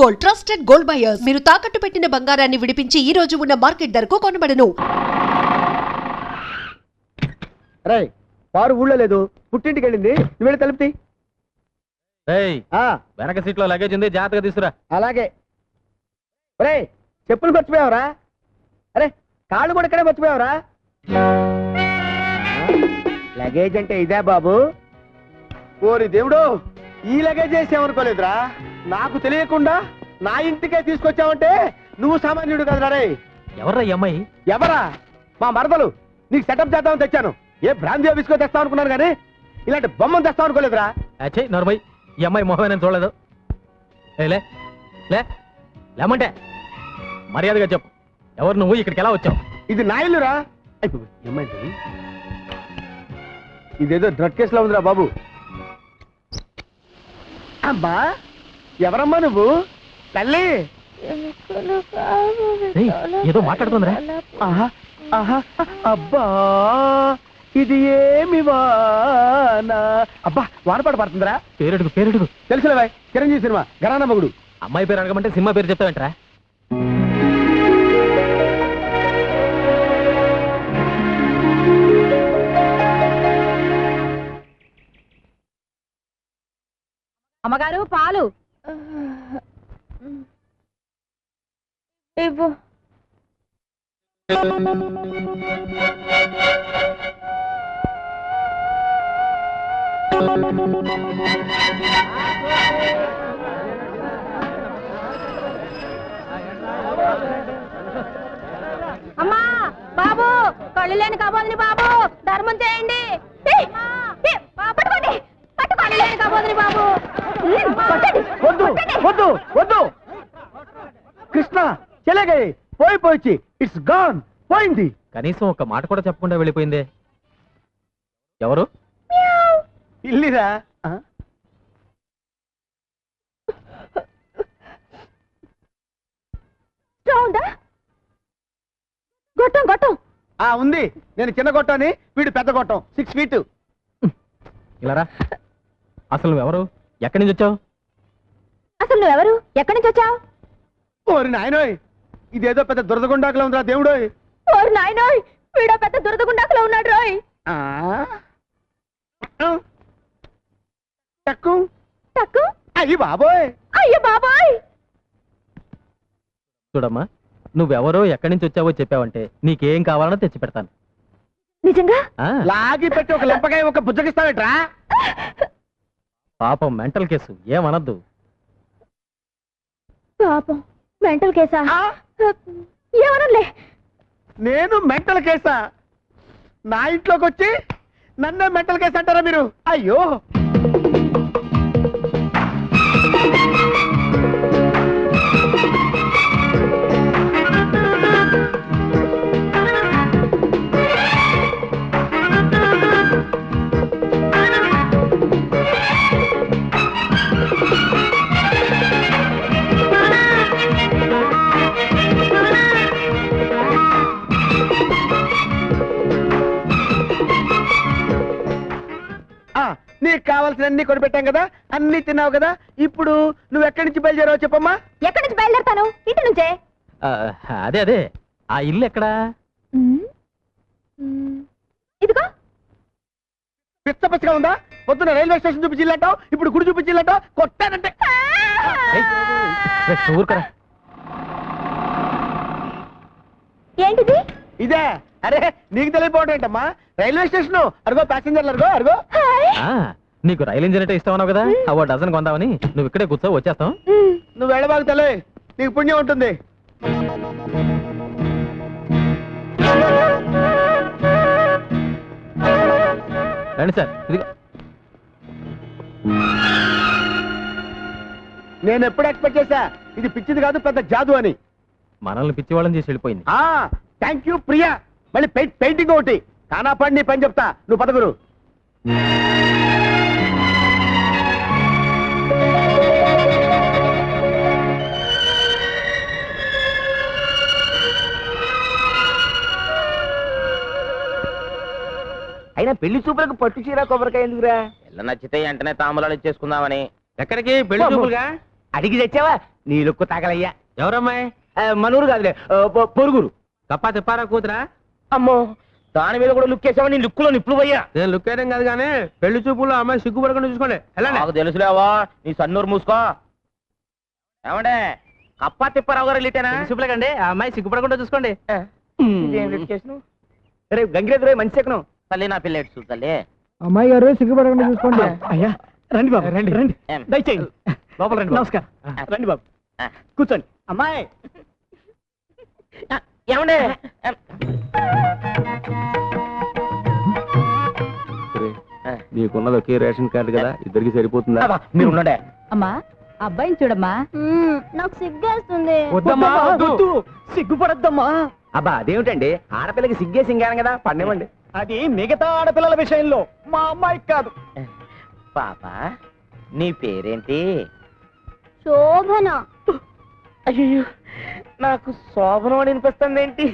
Gold, trusted gold buyers. మీరు తాకట్టు పెట్టిన బంగారాన్ని విడిపించి ఈ రోజు ఉన్న మార్కెట్ ధరకు కొనబడను. రేయ్, పారు ఊళ్ళో లేదు, పుట్టింటికి వెళ్ళింది. నువ్వు వెళ్ళి తలుపుతి. వెనక సీట్లో లగేజ్ ఉంది, జాగ్రత్తగా తీసుకురా. అలాగే. రే, చెప్పులు మర్చిపోయావరా? అరే, కాళ్ళు కూడా ఇక్కడే మర్చిపోయావరా? లగేజ్ అంటే ఇదే బాబు? ఓరి దేవుడు, ఈ లగేజ్ వేసామనుకోలేదురా. నాకు తెలియకుండా నా ఇంటికే తీసుకొచ్చావంటే నువ్వు సామాన్యుడు కదరా. రే, ఎవర్రా ఈ అమ్మాయి? ఎవరా? మా మరదలు. నీకు సెటప్ చేద్దామని తెచ్చాను. ఏ బ్రాంతి బిస్కో తెస్తావు అనుకున్నాను కానీ ఇలాంటి బొమ్మను తెస్తావు అనుకోలేదురా. అచ్చే నర్మయ్, ఈ అమ్మాయి మొహమే నేను చూడలేదు. లే లే లేమంటే మర్యాదగా చెప్పు, ఎవరు నువ్వు, ఇక్కడికి ఎలా వచ్చావు? ఇది నా ఇల్లురా. ఇదేదో డ్రగ్ కేసులో ఉందిరా బాబు. అమ్మా, ఎవరమ్మా నువ్వు? తల్లి ఏదో మాట్లాడుతుందిరా. అబ్బా, ఇది ఏమి వానా? అబ్బా, వానపాట పడుతుందిరా. పేరెడుగు పేరెడుగు తెలుసులే, చిరంజీవి సినిమా ఘరానా మగుడు. అమ్మాయి పేరు అడగమంటే సినిమా పేరు చెప్తావేంట్రా? అమ్మగారు పాలు ఇవ్వు. అమ్మా, బాబు, కళ్ళు లేని కాబోదని బాబు, ధర్మం చేయండి. పట్టుకోండి, పట్టుకోండి లేని కాబోదని బాబు. వద్దు వద్దు వద్దు. కృష్ణ చెలగే పోయి ఇట్స్ గాన్, పోయింది. కనీసం ఒక మాట కూడా చెప్పకుండా వెళ్ళిపోయిందే. ఎవరు? ఇల్లిరా. గొట్టం గొట్టం ఉంది. నేను చిన్న గొట్టని, వీడు పెద్ద గొట్టం, 6 feet. ఇలారా. అసలు నువ్వెవరు, ఎక్కడి నుంచి వచ్చావు? అసలు నువ్వెవరు, ఎక్కడి నుంచి వచ్చావు? ఓరి నాయనోయ్, ఇదేదో పెద్ద దురదగుండాకులో ఉందిరా దేవుడోయ్. ఓరి నాయనోయ్, వీడో పెద్ద దురదగుండాకులో ఉన్నాడు రోయ్. Tuck tuck. అయ్యి బాబోయ్, అయ్యో బాబోయ్. చూడమ్మా, నువ్వెవరో ఎక్కడి నుంచి వచ్చావో చెప్పావంటే నీకేం కావాలనో తెచ్చి పెడతాను. నిజంగా? లాగి పెట్టి ఒక లెంపకాయ ఒక బుజ్జగిస్తావేట్రా? పాపం మెంటల్ కేసు, ఏమనద్దు. పాపం మెంటల్ కేసా? ఏమనలే. నేను మెంటల్ కేసా? నా ఇంట్లోకి వచ్చి నన్నే మెంటల్ కేసు అంటారా మీరు? అయ్యో, నీకు కావాల్సిన అన్ని కొనిపెట్టాం కదా, అన్ని తిన్నావు కదా. ఇప్పుడు నువ్వు ఎక్కడి నుంచి బయలుదేరావు చెప్పమ్మా. ఎక్కడి నుంచి బయలుదేరతాను? ఇంటి నుంచే. అదే అదే, ఆ ఇల్లు ఎక్కడా? ఇదిగో. పిచ్చ పిచ్చగా ఉందా? పొద్దున రైల్వే స్టేషన్ చూపించిల్లంటావు, ఇప్పుడు గుడి చూపించిల్లంటావు. కొట్టానంటే ఏంటిది? ఇదే. అరే, నీకు తెలియపోవడం ఏంటమ్మా? రైల్వే స్టేషన్ అరుగో, ప్యాసింజర్లు అరుగో అరుగో. నీకు రైలు ఇంజిన్ అంటే ఇస్తావన్నావు కదా, అవో డజన్ కొందామని. నువ్వు ఇక్కడే కూర్చో, వచ్చేస్తాం. నువ్వు వెళ్ళబాకు తల్లి, నీకు పుణ్యం ఉంటుంది. రండి సార్, ఇదిగో. నేను ఎప్పుడు ఎక్స్పెక్ట్ చేశా ఇది పిచ్చిది కాదు, పెద్ద జాదు అని. మనల్ని పిచ్చి వాళ్ళని చేసి వెళ్ళిపోయింది. Thank you Priya. మళ్ళీ పెయింటింగ్ ఒకటి కానా పడి నీ పని చెప్తా. నువ్వు పదగురు. అయినా పెళ్లి చూపులకు పట్టు చీర కొబ్బరికాయ ఎందుకురా? పిల్ల నచ్చితే వెంటనే తాంబూలాలు ఇచ్చేసుకుందామని. ఎక్కడికి? పెళ్లి చూపులుగా? అడిగి తెచ్చావా? నీ లుక్కు తగలయ్యా. ఎవరమ్మాయి? మనూరు కాదులే, పొరుగురు. కప్పా తిప్పారా కూతురా? అమ్మో, దాని మీద కూడా లుక్ వేసావా? నీ లుక్కులో నిప్పులు పోయా. నేను లుక్ వేయడం కాదు కానీ పెళ్లి చూపుల్లో అమ్మాయి సిగ్గుపడకుండా చూసుకోండి. నాకు తెలుసులేవా, నీ సన్నూరు మూసుకో. ఏమండే, కప్పా తిప్పారావు గారు లిటేనా? చూపులేకండి, ఆ అమ్మాయి సిగ్గుపడకుండా చూసుకోండి. రేపు గంగిరెద్దు రే మంచి చెక్కను తల్లి, నా పిల్ల ఎటు తల్లి. అమ్మాయి గారు సిగ్గుపడకుండా చూసుకోండి. అయ్యా రండి బాబు, రండి. రండి, ఏం? దయచేయండి. లోపల రండి. నమస్కారం. రండి బాబు, కూర్చోండి. అమ్మాయి ఏమండే, నీకున్నది ఒకే రేషన్ కార్డు కదా, ఇద్దరికి సరిపోతుందా? మీరు ఉండండి. అమ్మా అబ్బాయిని చూడమ్మా. నాకు సిగ్గేస్తుంది. వద్దమ్మా, వద్దు. సిగ్గుపడద్దమ్మా. అబ్బా అదేమిటండి, ఆడపిల్లకి సిగ్గే సింగాను కదా, పండేమండి. అది మిగతా ఆడపిల్లల విషయంలో, మా అమ్మాయికి కాదు. పాప, నీ పేరేంటి? శోభన. అయ్యో, నాకు శోభనం అని వినిపిస్తుంది ఏంటి?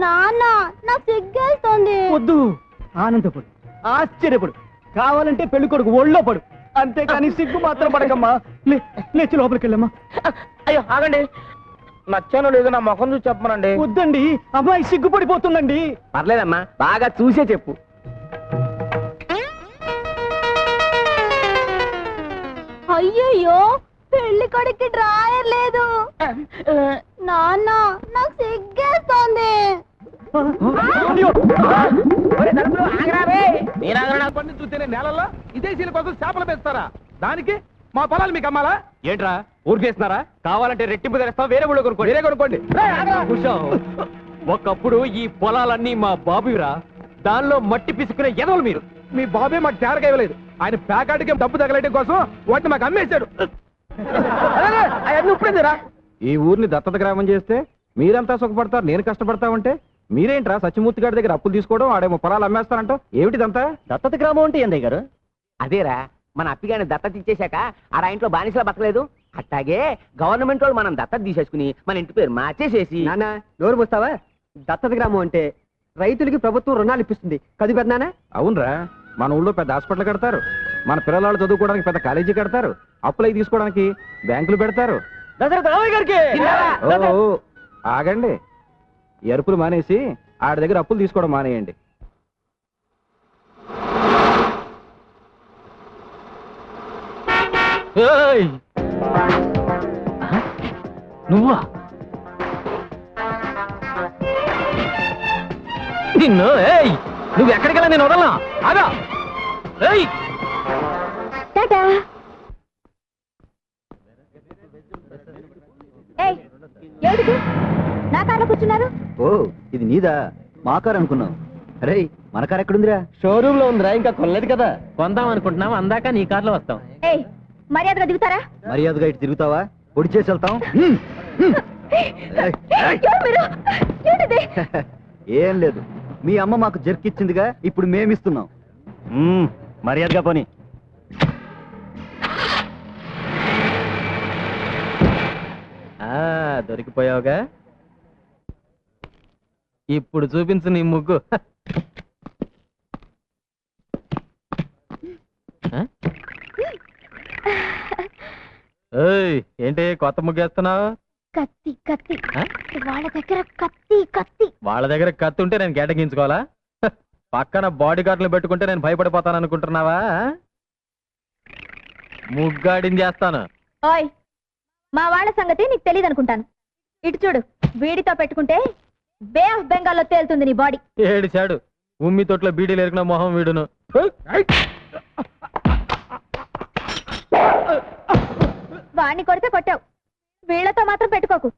నాన్న నాకు సిగ్గేస్తుంది. వద్దు, ఆనందపడు, ఆశ్చర్యపడు, కావాలంటే పెళ్లి కొడుకు ఒళ్ళో పడు, అంతేకాని సిగ్గు మాత్రం పడకమ్మా. లేచి లోపలికి వెళ్ళమ్మా. అయ్యో ఆగండి, నచ్చానో లేదో నా ముఖం చూసి చెప్పమనండి. వద్దండి, అమ్మాయి సిగ్గుపడిపోతుందండి. పర్లేదమ్మా, బాగా చూసే చెప్పు. అయ్యయ్యో, పెళ్లి కొడుక్కి డ్రాయర్ లేదు. నాన్న నాకు సిగ్గేస్తుంది. అయ్యో, చూస్తేనే నేలల్లో విదేశీయుల కోసం చేపలు పెంచుతారా? దానికి మా పొలాలు మీకు అమ్మాలా ఏంట్రా? ఊరికేస్తున్నారా? కావాలంటే రెట్టింపు తెస్తాం, వేరే ఊళ్ళో కొనుక్కోండి. వేరే కొనుక్కోండి. ఒకప్పుడు ఈ పొలాలన్నీ మా బాబురా, దానిలో మట్టి పిసుకునే ఎదవలు మీరు. మీ బాబే మాకు తేరగా ఇవ్వలేదు, ఆయన ప్యాకాటికి డబ్బు తగలటం కోసం వాటిని మాకు అమ్మేశాడు. ఈ ఊరిని దత్తత గ్రామం చేస్తే మీరంతా సుఖపడతారు, నేను కష్టపడతా ఉంటే మీరేంట్రా సత్యమూర్తి గారి దగ్గర అప్పులు తీసుకోవడం, ఆడేమో పొలాలు అమ్మేస్తారంట. ఏమిటిదంతా? దత్తత గ్రామం అంటే ఏందయ్య గారు? అదేరా, మన అప్పిగాని దత్తత ఇచ్చేశాక ఆడ ఇంట్లో బానిసలా బతకలేదు, అట్టాగే గవర్నమెంట్ వాళ్ళు మనం దత్తత తీసేసుకుని మన ఇంటి పేరు మార్చేసేసి. నాన్న నోరు పోస్తావా? దత్తత గ్రామం అంటే రైతులకి ప్రభుత్వం రుణాలు ఇప్పిస్తుంది కది పెద్దనా? అవునరా, మన ఊళ్ళో పెద్ద హాస్పిటల్ కడతారు, మన పిల్లలు చదువుకోవడానికి పెద్ద కాలేజీ కడతారు, అప్పులకి తీసుకోవడానికి బ్యాంకులు పెడతారు. దశరథ రామయ్య గారికి ఓ, ఆగండి, ఎరుపులు మానేసి ఆడి దగ్గర అప్పులు తీసుకోవడం మానేయండి. నువ్వా? నిన్ను నువ్వు ఎక్కడికెళ్ళా నేను వదలనా? ఆగా. టాటా. ఏయ్, ఏమిటిది? నా కార్లో కూర్చున్నారు? ఓ, ఇది నీదా? మా కారు అనుకున్నావు. అరే, మన కారు ఎక్కడుందిరా? షోరూమ్ లో ఉందిరా, ఇంకా కొనలేదు కదా. కొందాం అనుకుంటున్నాం, అందాక నీ కార్లో వస్తాం. ఏయ్, మర్యాదగా దిగుతారా? మర్యాదగా ఇటు తిరుగుతావా? పొడి చేసి వెళ్తాం. ఎవరు మీరు? ఏమిటిది? ఏం లేదు, మీ అమ్మ మాకు జర్కిచ్చిందిగా, ఇప్పుడు మేమిస్తున్నాం. మర్యాదగా పోనీ. దొరికిపోయావుగా, ఇప్పుడు చూపించు నీ ముగ్గు. ఏంటి కొత్త ముగ్గేస్తున్నావు? కత్తి కత్తి, వాళ్ళ దగ్గర కత్తి కత్తి. వాళ్ళ దగ్గర కత్తి ఉంటే నేను గేటగించుకోవాలా? పక్కన బాడీ గార్డులు పెట్టుకుంటే నేను భయపడిపోతాను అనుకుంటున్నావా? ముగ్గాడిని చేస్తాను. ఓయ్, మా వాళ్ళ సంగతి నీకు తెలియదు అనుకుంటాను. ఇటు చూడు, వీడితో పెట్టుకుంటే బే ఆఫ్ బెంగాల్లో తేలుతుంది నీ బాడీ. ఏడిచాడు, ఉమ్మి తొట్లో బీడీలు ఎరికిన మొహం వీడును. వాణ్ణి కొడితే కొట్టావు, వీళ్లతో మాత్రం పెట్టుకోకు.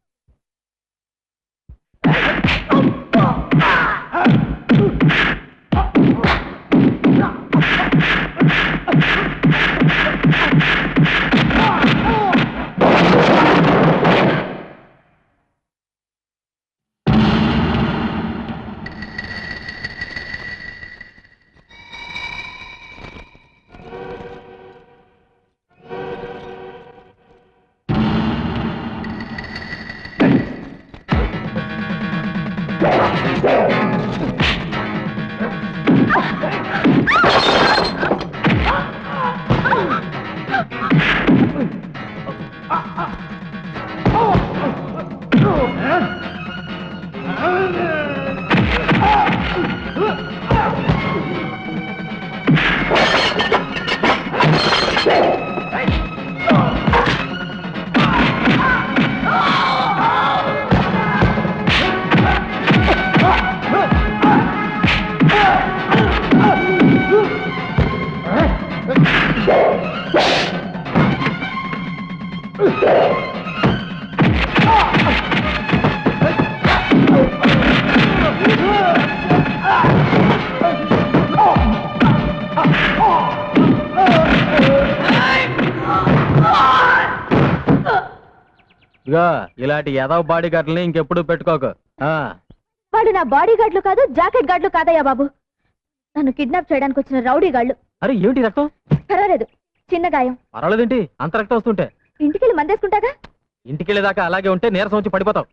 ఇగో ఇలాంటి ఎదవ బాడీ గార్డుల్ని ఇంకెప్పుడు పెట్టుకోకు. వాడు నా బాడీ గార్డులు కాదు, జాకెట్ గార్డులు కాదయ్యా బాబు. నన్ను కిడ్నాప్ చేయడానికి వచ్చిన రౌడీ గాళ్ళు. అరే ఏమిటి రక్తం? పర్వాలేదు, చిన్న గాయం. పర్వాలేదేంటి అంత రక్తం వస్తుంటే? ఇంటికెళ్ళి మందేసుకుంటాగా. ఇంటికెళ్ళేదాకా అలాగే ఉంటే నీరసం వచ్చి పడిపోతావు.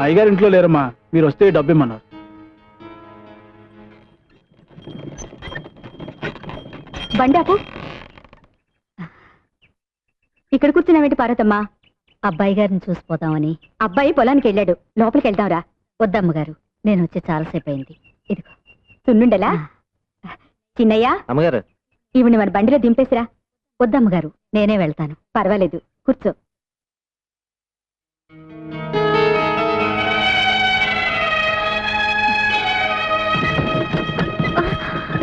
అయ్యగారు ఇంట్లో లేరమ్మా, మీరు వస్తే డబ్బు ఇమ్మన్నారు. బండాపు ఇక్కడ కూర్చున్నావేంటి పార్వతమ్మా? అబ్బాయి గారిని చూసిపోతామని. అబ్బాయి పొలానికి వెళ్ళాడు, లోపలికి వెళ్తావురా. వద్దమ్మగారు, నేను వచ్చి చాలాసేపు అయింది. ఇదిగో సున్నుండలా. చిన్నయ్య, అమ్మగారు ఈవిని మన బండిలో దింపేసిరా. వద్దమ్మగారు, నేనే వెళ్తాను. పర్వాలేదు, కూర్చో.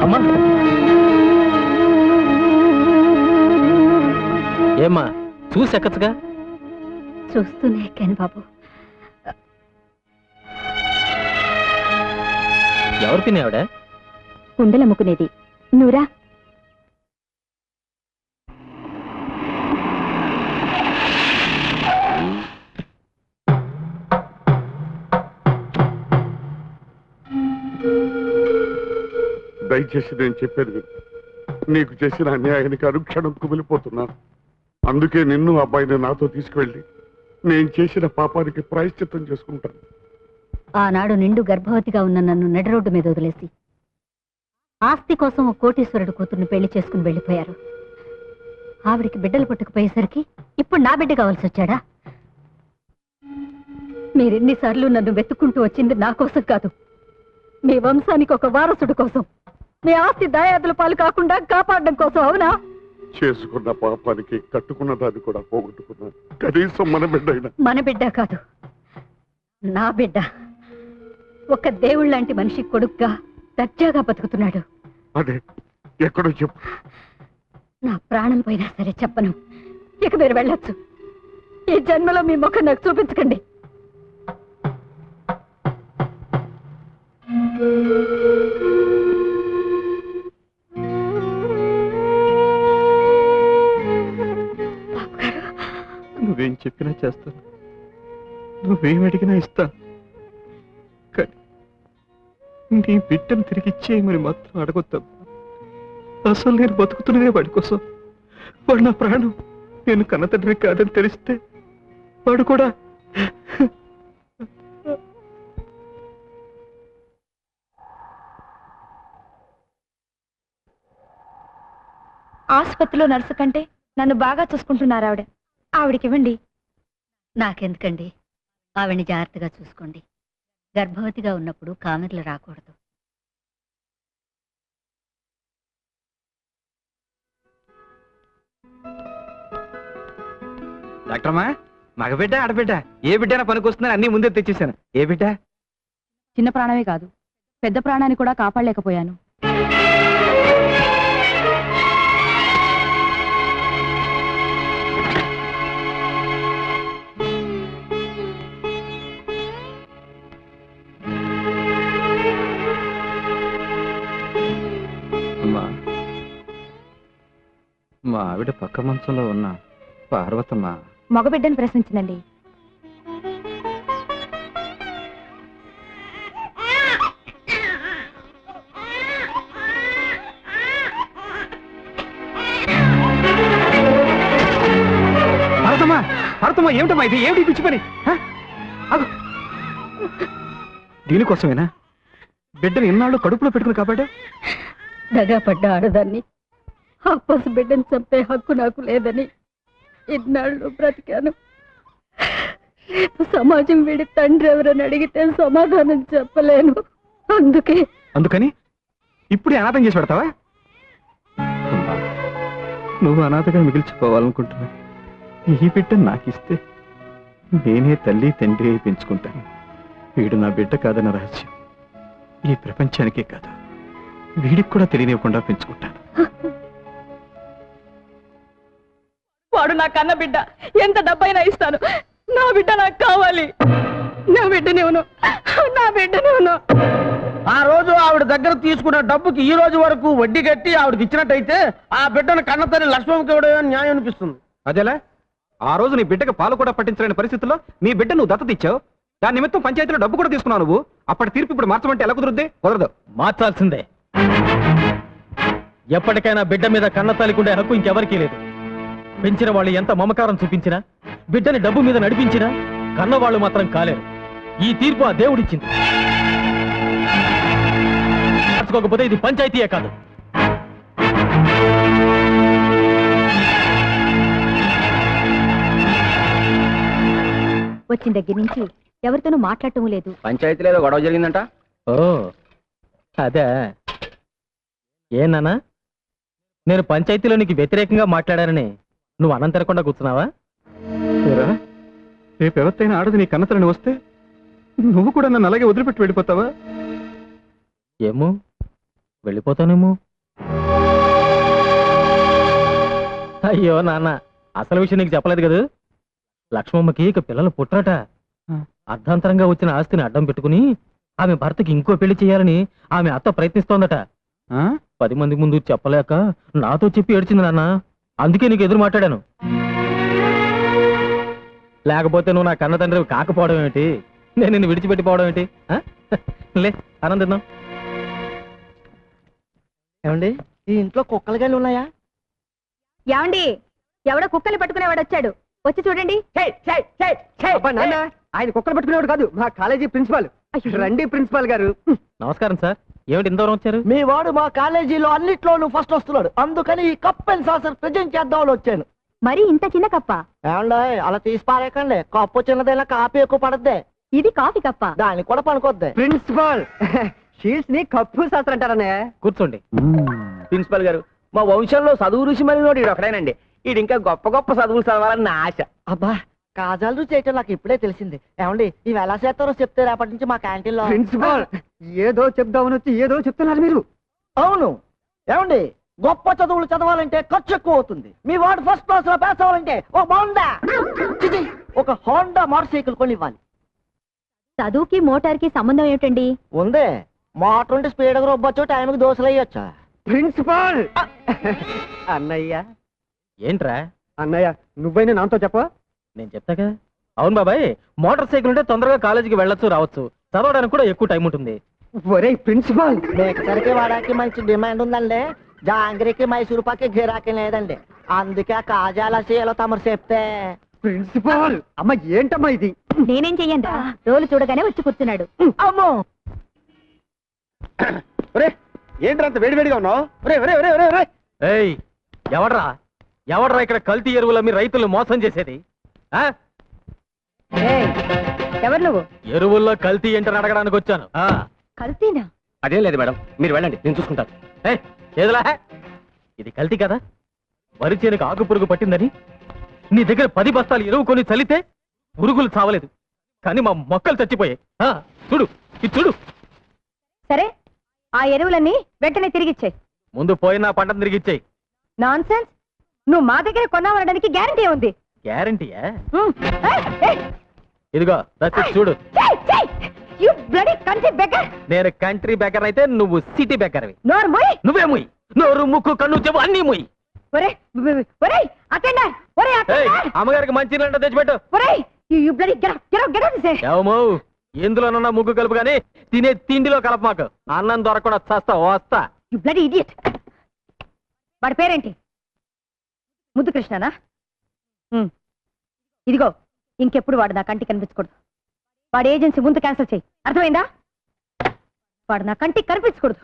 అమ్మా ఏమ్మా చూసి ఎక్కచ్చుగా. చూస్తూనే ఎక్కాను బాబు. ఎవరు తినేవాడ? కుండలమ్ముకునేది. నువ్వురా. దయచేసి నేను చెప్పేది విను. నీకు చేసిన అన్యాయానికి అనుక్షణం కుమిలిపోతున్నాను. అందుకే నిన్ను అబ్బాయిని నాతో తీసుకువెళ్ళి నేను చేసిన పాపానికి ప్రాయశ్చిత్తం చేసుకుంటాను. ఆనాడు నిండు గర్భవతిగా ఉన్న నన్ను నడి రోడ్డు మీద వదిలేసి ఆస్తి కోసం ఓ కోటీశ్వరుడు కూతుర్ని పెళ్లి చేసుకుని వెళ్ళిపోయారు. ఆవిడికి బిడ్డలు పుట్టకపోయేసరికి ఇప్పుడు నా బిడ్డ కావాల్సి వచ్చాడా? మీరెన్నిసార్లు నన్ను వెతుక్కుంటూ వచ్చింది నా కోసం కాదు, మీ వంశానికి ఒక వారసుడు కోసం, మీ ఆస్తి దాయాదుల పాలు కాకుండా కాపాడడం కోసం. అవునా? చేసుకున్న పాపానికి కట్టుకున్న దాన్ని కూడా పోగొట్టుకున్నాను. కనీసం మన బిడ్డ అయినా. మన బిడ్డ కాదు, నా బిడ్డ. ఒక దేవుళ్ళ లాంటి మనిషి కొడుగ్గా దర్జాగా బతుకుతున్నాడు. అదే ఎక్కడో చెప్పు. నా ప్రాణం పోయినా సరే చెప్పను. ఇక మీరు వెళ్ళొచ్చు. ఈ జన్మలో మీ ముఖం నాకు చూపించకండి. నువ్వేం చెప్పినా చేస్తాను, నువ్వేం అడిగినా ఇస్తాను. కానీ నీ బిడ్డను తిరిగి ఇచ్చేయమని మాత్రం అడగొద్దాం. అసలు నేను బతుకుతున్నదే వాడి కోసం. వాడు నా ప్రాణం. నేను కన్నతండ్రి కాదని తెలిస్తే వాడు కూడా. ఆసుపత్రిలో నర్సు కంటే నన్ను బాగా చూసుకుంటున్నారు ఆవిడ. ఆవిడకివ్వండి. నాకెందుకండి? ఆవిడ్ని జాగ్రత్తగా చూసుకోండి. గర్భవతిగా ఉన్నప్పుడు కామెర్లు రాకూడదు. డాక్టర్మా, మగబిడ్డ ఆడబిడ్డ ఏ బిడ్డైనా పనికొస్తుందని అన్ని ముందే తెచ్చేసాను. ఏ బిడ్డ? చిన్న ప్రాణమే కాదు, పెద్ద ప్రాణాన్ని కూడా కాపాడలేకపోయాను. మా ఆవిడ పక్క మంచంలో ఉన్న పార్వతమ్మ మగబిడ్డని ప్రశ్నించిందండి. పార్వతమ్మ, పార్వతమ్మ ఏమిటమ్మా ఇది? ఏమిటి పిచ్చి పని? దీనికోసమేనా బిడ్డను ఇన్నాళ్ళు కడుపులో పెట్టుకుని కాబట్టి? దగా పడ్డ ఆడదాన్ని ఆ పసి బిడ్డను చంపే హక్కు నాకు లేదని ఇన్నాళ్ళు బ్రతికాను. రేపు సమాజం వీడి తండ్రి ఎవరని అడిగితే సమాధానం చెప్పలేను. అందుకని ఇప్పుడే అనాథం చేసి పెడతావా? అమ్మా, నువ్వు అనాథగా మిగిల్చిపోవాలనుకుంటున్నా ఈ బిడ్డ నాకిస్తే నేనే తల్లి తండ్రి అయి పెంచుకుంటాను. వీడు నా బిడ్డ కాదన్న రహస్యం ఈ ప్రపంచానికే కాదు వీడికి కూడా తెలియనివ్వకుండా పెంచుకుంటాను. వాడు నా కన్న బిడ్డ, ఎంత డబ్బైనా ఇస్తాను. నా బిడ్డ నాకు కావాలి. నా బిడ్డ నువ్వు, నా బిడ్డ నువ్వు. ఆ రోజు ఆవిడ దగ్గర తీసుకున్న డబ్బుకి ఈ రోజు వరకు వడ్డీ కట్టి ఆవిడకి ఇచ్చినట్టయితే ఆ బిడ్డను కన్నతల్లి లక్ష్మమ్మకి ఇవ్వడం న్యాయం అనిపిస్తుంది. అదేలా ఆ రోజు నీ బిడ్డకు పాలు కూడా పట్టించలేని పరిస్థితుల్లో నీ బిడ్డ నువ్వు దత్తత ఇచ్చావు. దాని నిమిత్తం పంచాయతీలో డబ్బు కూడా తీసుకున్నావు. నువ్వు అప్పటి తీర్పు ఇప్పుడు మార్చమంటే ఎలా కుదురుద్ది? కుదరదు. మార్చాల్సిందే. ఎప్పటికైనా బిడ్డ మీద కన్నతల్లికుండే హక్కు ఇంకెవరికీ లేదు. పెంచిన వాళ్ళు ఎంత మమకారం చూపించినా, బిడ్డని డబ్బు మీద నడిపించినా కన్నవాళ్ళు మాత్రం కాలేరు. ఈ తీర్పు ఆ దేవుడిచ్చింది. మార్చుకోకపోతే ఇది పంచాయతీయే కాదు. వచ్చిన దగ్గర నుంచి ఎవరితోనూ మాట్లాడటం లేదు. పంచాయతీలో ఏదో గొడవ జరిగిందంట. ఓ అదే. ఏనానా, నేను పంచాయతీలో నీకు వ్యతిరేకంగా మాట్లాడానని నువ్వు అన్నం తినకుండా కూర్చున్నావా? రేపు ఎవరితైనా ఆడది నీ కన్నతలని వస్తే నువ్వు కూడా నన్ను అలాగే వదిలిపెట్టి వెళ్ళిపోతావా? ఏమో, వెళ్ళిపోతానేమో. అయ్యో నాన్న, అసలు విషయం నీకు చెప్పలేదు కదా. లక్ష్మమ్మకి ఇక పిల్లలు పుట్టరట. అర్ధాంతరంగా వచ్చిన ఆస్తిని అడ్డం పెట్టుకుని ఆమె భర్తకి ఇంకో పెళ్లి చేయాలని ఆమె అత్త ప్రయత్నిస్తోందట. 10 మంది ముందు చెప్పలేక నాతో చెప్పి ఏడ్చింది నాన్న. అందుకే నీకు ఎదురు మాట్లాడాను. లేకపోతే నువ్వు నా కన్న తండ్రి కాకపోవడం ఏమిటి, నేను నిన్ను విడిచిపెట్టిపోవడం ఏంటి? లే ఆనందిద్దాం. ఏమండి, ఈ ఇంట్లో కుక్కలు గాలి ఉన్నాయా? ఏమండి, ఎవడో కుక్కలు పట్టుకునేవాడు వచ్చాడు, వచ్చి చూడండి. ఆయన కుక్కలు పట్టుకునేవాడు కాదు, మా కాలేజీ ప్రిన్సిపాల్. రండి ప్రిన్సిపాల్ గారు. నమస్కారం సార్. ఏమిటి ఇంత దూరం వచ్చారు? మీ వాడు మా కాలేజీలో అన్నిట్లోనూ ఫస్ట్ వస్తున్నాడు, అందుకని ఈ కప్ అండ్ సాసర్ ప్రెజెంట్ చేద్దామని వచ్చాను. మరి ఇంత చిన్న కప్ప? ఏమండి, అలా తీసి పారేకండి. కప్పు చిన్నదైనా కాపీ ఎక్కువ పడద్దే. ఇది కాఫీ కప్ప. దానికి కూడా పనుకొద్ది. ప్రిన్సిపాల్ షీట్స్ ని కప్పు శాస్త్రం అంటారనే. కూర్చోండి. ప్రిన్సిపాల్ గారు, మా వంశంలో చదువు రుచి మరి నోడు ఒకడేనండి. ఈడు ఇంకా గొప్ప గొప్ప చదువులు చదవాలని నా ఆశ. అబ్బా, కాజాలు రుచి అయితే నాకు ఇప్పుడే తెలిసింది. ఏమండి, ఇవి ఎలా చేస్తారో చెప్తే రేపటి నుంచి మా క్యాంటీన్ లో. ప్రిన్సిపాల్, ఏదో చెప్దామని వచ్చి ఏదో చెప్తున్నారు మీరు. అవును. ఏమండి, గొప్ప చదువులు చదవాలంటే ఖర్చు ఎక్కువ అవుతుంది. మీ వాడు ఫస్ట్ క్లాస్ లో పాస్ అవ్వాలంటే ఒక హోండా మోటార్ సైకిల్ కొని ఇవ్వాలి. చదువుకి మోటార్కి సంబంధం ఏమిటండి? ఉంది. మోటార్ ఉంటే స్పీడ్ గా రొబ్బొచ్చు, టైంకి దోశలు వేయొచ్చు. ప్రిన్సిపాల్ అన్నయ్య. ఏంట్రా అన్నయ్య, నువ్వైనా నాతో చెప్ప. నేను చెప్తాగా. అవును బాబాయ్, మోటార్ సైకిల్ ఉంటే తొందరగా కాలేజీకి వెళ్ళొచ్చు, రావచ్చు, చదవడానికి కూడా ఎక్కువ టైం ఉంటుంది. ఒరే ప్రిన్సిపాల్, మేకసరికి వాడానికి మంచి డిమాండ్ ఉందండి. జాంగ్రీకి మైసూరు పాకి గిరాకీ లేదండి. అందుకే ఆ కాజాల సీలో తమరు చెప్తే. ప్రిన్సిపాల్ అమ్మ, ఏంటమ్మా ఇది? నేనేం చెయ్యండి, రోలు చూడగానే వచ్చి కూర్చున్నాడు. అమ్మో, ఏంట్రా వేడివేడిగా ఉన్నావు? ఏయ్, ఎవడ్రా ఎవడ్రా ఇక్కడ కల్తీ ఎరువుల మీ రైతులు మోసం చేసేది? ఎవరు నువ్వు? ఎరువుల్లో కల్తీ ఏంటని అడగడానికి వచ్చాను. కల్తీనా? అదేం లేదు మేడం, మీరు వెళ్ళండి, నేను చూసుకుంటాను. ఏదిలా, ఇది కల్తీ కదా? వరి చేనుకు ఆకు పురుగు పట్టిందని నీ దగ్గర 10 బస్తాలు ఎరువు కొని చల్లితే పురుగులు చావలేదు, కానీ మా మొక్కలు చచ్చిపోయాయి. చూడు, ఇది చూడు. సరే, ఆ ఎరువులన్నీ వెంటనే తిరిగిచ్చాయి. ముందు పోయిన పంటను తిరిగిచ్చాయి. Non sense. నువ్వు మా దగ్గర కొన్నావనడానికి గ్యారంటీ ఉంది. గ్యారంటీయా? ఇదిగో రసీదు చూడు. నేను కంట్రీ బెకర్ అయితే నువ్వు సిటీ బెకర్వి. నువ్వే ముయ్. నోరు, ముక్కు, కన్ను, చెవు అన్ని ముయ్. అమ్మగారికి మంచి నీళ్ళంట తెచ్చిపెట్టు. ఎందులోనన్నా ముగ్గు కలుపు గానీ తినే తిండిలో కలప మాకు. అన్నం దొరకకుండా చస్తా వస్తా. వాడి పేరేంటి? ముద్దు కృష్ణనా? ఇదిగో, ఇంకెప్పుడు వాడు నా కంటికి కనిపించకూడదు. వాడి ఏజెన్సీ ముందు క్యాన్సిల్ చేయి, అర్థమైందా? వాడు నా కంటికి కనిపించకూడదు.